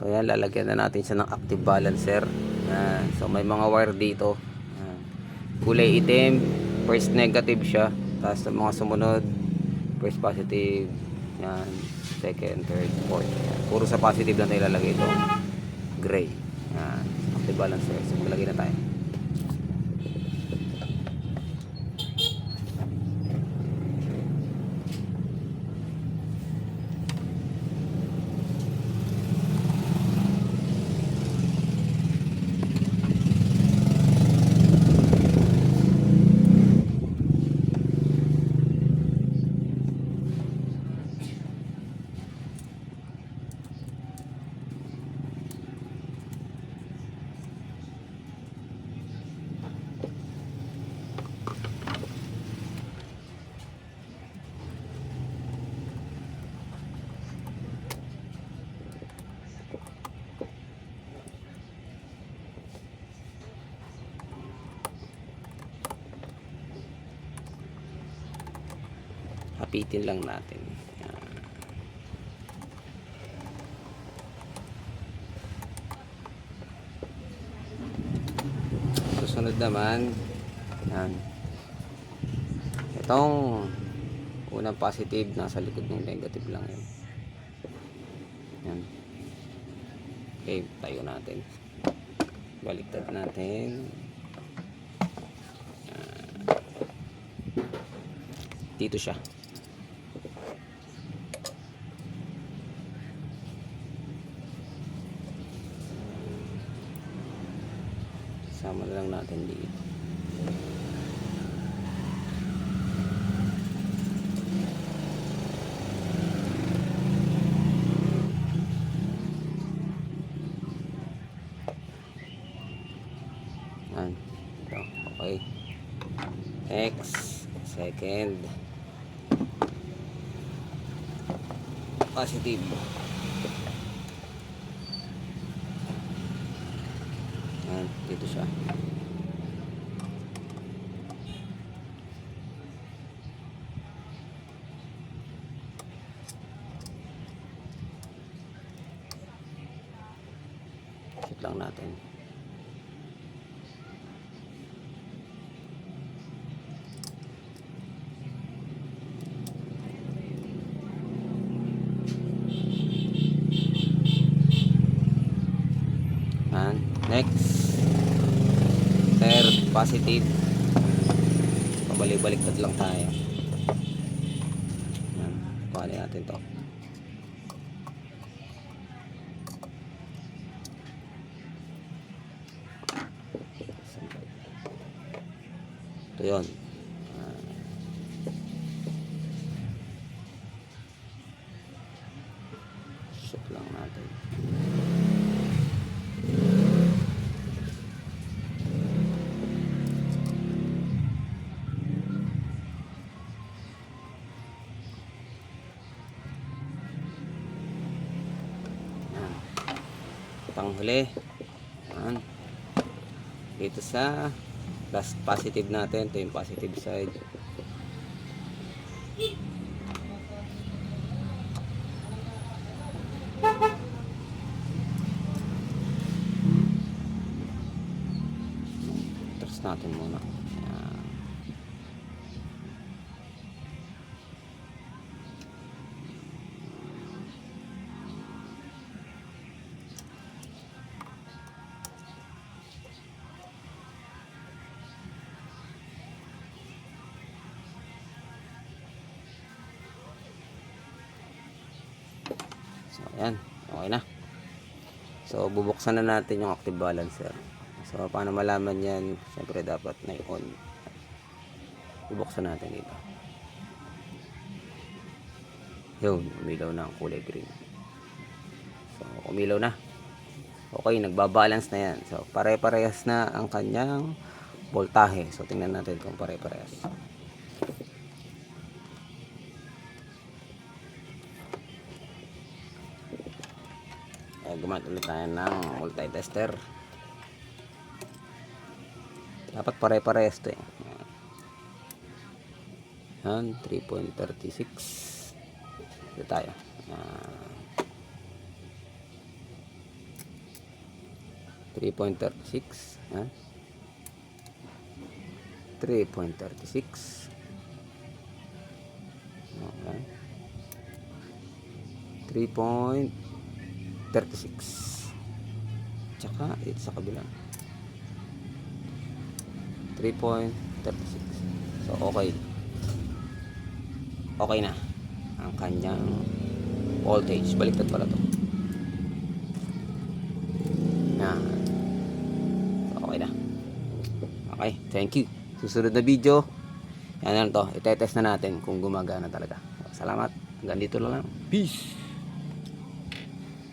So yan, lalagyan na natin siya ng active balancer. Yan. So may mga wire dito. Yan. Kulay itim, first negative siya. Tapos sa mga sumunod, first positive. Yan, second, third, fourth. Yan. Puro sa positive lang tayo ilalagay ito. Gray. Yan, active balancer. So maglagay na tayo. Hapitin lang natin. Yan. Susunod naman, yan, itong unang positive nasa likod ng negative lang yun. Yan. Okay, tayo natin, baliktad natin. Dito siya. Sama na lang natin dito. Yan. Ito. Okay. Next. Second. Positive. Yan. Dito siya. Sit lang natin. Yan. Next. Third positive. Pabalik-baliktad lang tayo. Yan. Kuhanin natin to. Ito yun. Shoot lang natin. Panghuli. Yan. Dito sa last positive natin, ito yung positive side. Trust natin muna. Yan. So ayan, okay na. So bubuksan na natin yung active balancer. So paano malaman yan? Siyempre dapat na on. Bubuksan natin dito. Yun, umilaw na ang kulay green. So umilaw na. Okay, nagbabalance na yan. So pare-parehas na ang kanyang voltahe. So tingnan natin kung pare-parehas. Gumamit ulit tayo ng multi-tester. Dapat pare-parehas ito eh. Yan, 3.36. Ito tayo. 3.36. Yan. 3.36. Okay. 3.36. Tsaka ito sa kabila. 3.36. So okay. Okay na ang kanyang voltage. Baliktad pala to. Yan. So okay na. Okay, thank you. Susunod na video, yan to, itetest na natin kung gumagana talaga. Salamat. Hanggang dito lang. Peace.